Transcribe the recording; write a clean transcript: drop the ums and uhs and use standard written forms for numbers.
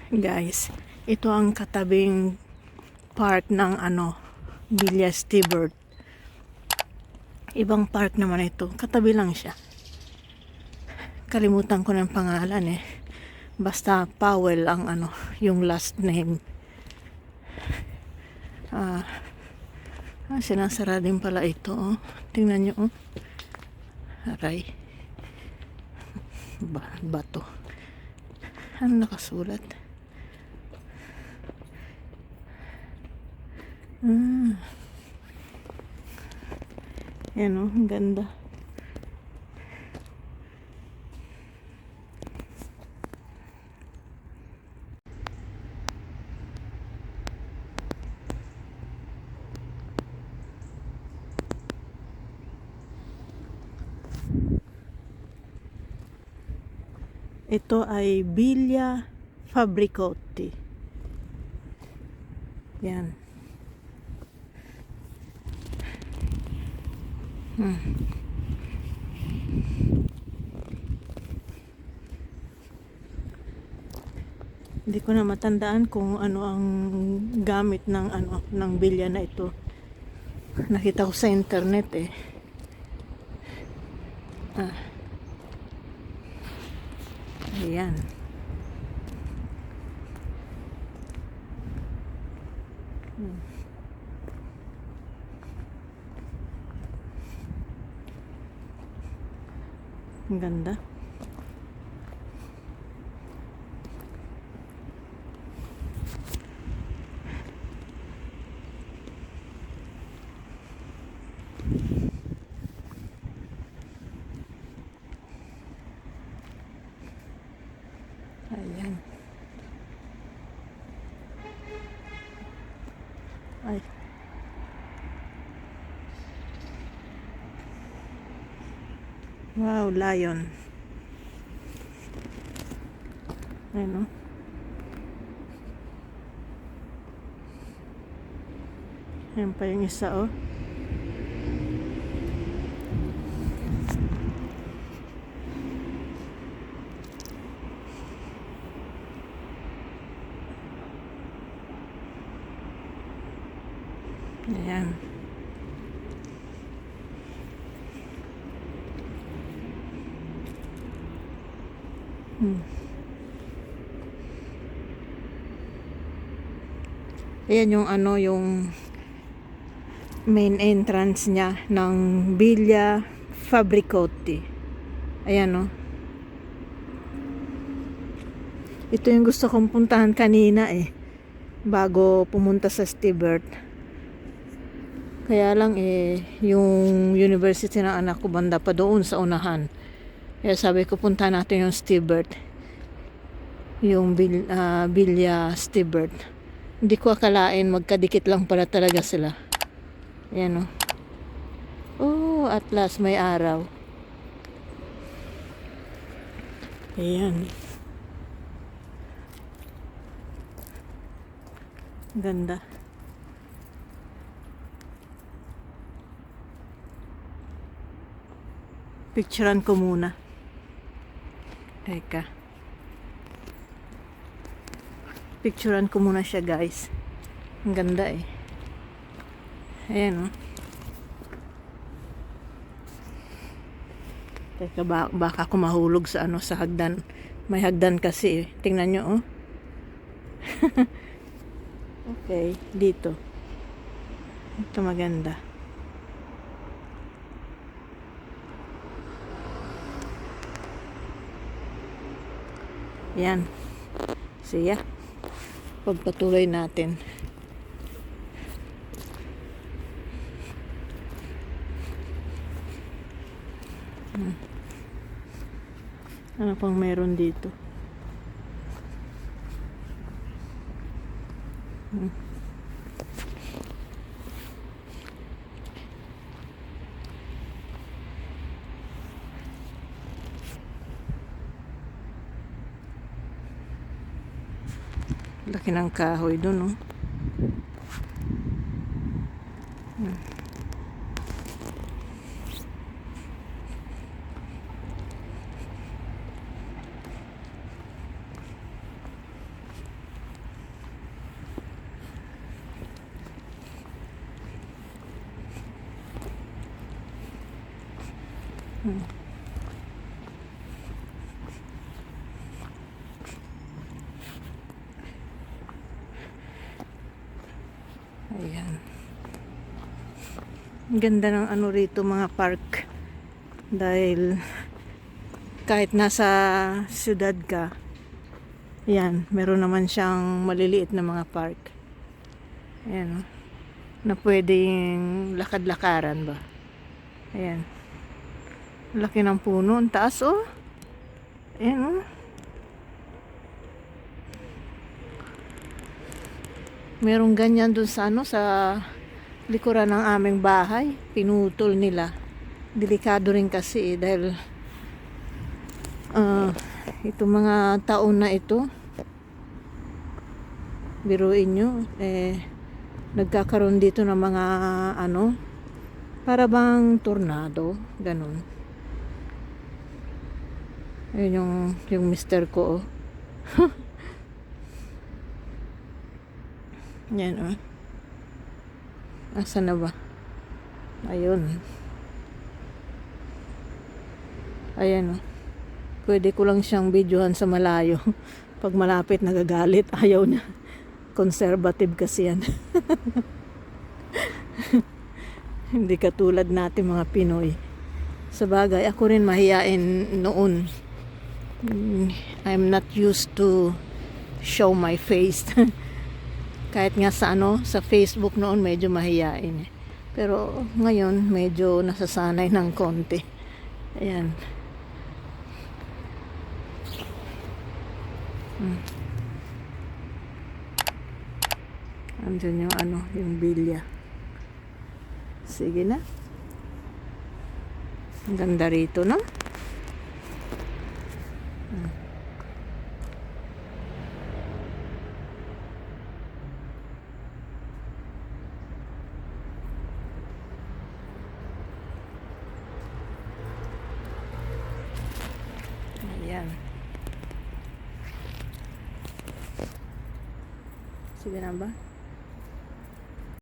Guys, ito ang katabing park ng Villa Stibert. Ibang park naman ito, katabi lang siya. Kalimutan ko ng pangalan eh. Basta Powell ang yung last name. Sinasara din pala ito, oh. Tingnan nyo, oh. Aray. Bato. Ano nakasulat? Yan, oh. Ang ganda. Ito ay Villa Fabricotti. Yan. Hindi ko na matandaan kung ano ang gamit ng ng bilya na ito. Nakita ko sa internet eh. Ayan. Ang ganda. Ayan. Ay. Wow, lion. Ayan, oh. Ayan pa yung isa, oh. Ayan. Ayan yung yung main entrance niya ng Villa Fabricotti. Ayan, oh. Ito yung gusto kong puntahan kanina eh, bago pumunta sa Stibert. Kaya lang eh, yung university ng anak ko banda pa doon sa unahan. Kaya sabi ko punta natin yung Stibert. Yung Villa Stibert. Hindi ko akalain magkadikit lang pala talaga sila. Ayan, oh. Oh, at last may araw. Ayan. Ganda. Picturean ko muna. Teka. Picturean ko muna siya, guys. Ang ganda eh. Ayan, oh. Teka, baka ako mahulog sa sa hagdan. May hagdan kasi eh. Tingnan nyo, oh. Okay, dito. Ito maganda. Yan. Siya. Pagpatuloy natin. Ano pang meron dito? Laki ng kahoy doon, oh. Hmm. Ayan. Ang ganda ng ano rito mga park. Dahil kahit nasa siyudad ka, yan, meron naman siyang maliliit na mga park. Ayan, oh, na pwedeng lakad-lakaran ba. Ayan. Laki ng puno. Ang taas, oh. Ayan, oh. Merong ganyan dun sa ano, sa likuran ng aming bahay. Pinutol nila. Delikado rin kasi dahil itong mga taon na ito, biruin nyo, nagkakaroon dito ng mga ano, para bang tornado, ganun. Ayun yung mister ko, oh. Yan, oh. Asa na ba? Ayun. Ayan, oh. Pwede ko lang siyang videohan sa malayo. Pag malapit nagagalit, ayaw na. Conservative kasi yan. Hindi katulad natin mga Pinoy. Sa bagay, ako rin mahiyain noon. I'm not used to show my face. Kahit nga sa ano, sa Facebook noon medyo mahiyain. Pero ngayon medyo nasasanay ng konti. Ayan. Andyan yung ano, yung bilya. Sige na. Ang ganda rito, no? Ayan. Sige na ba?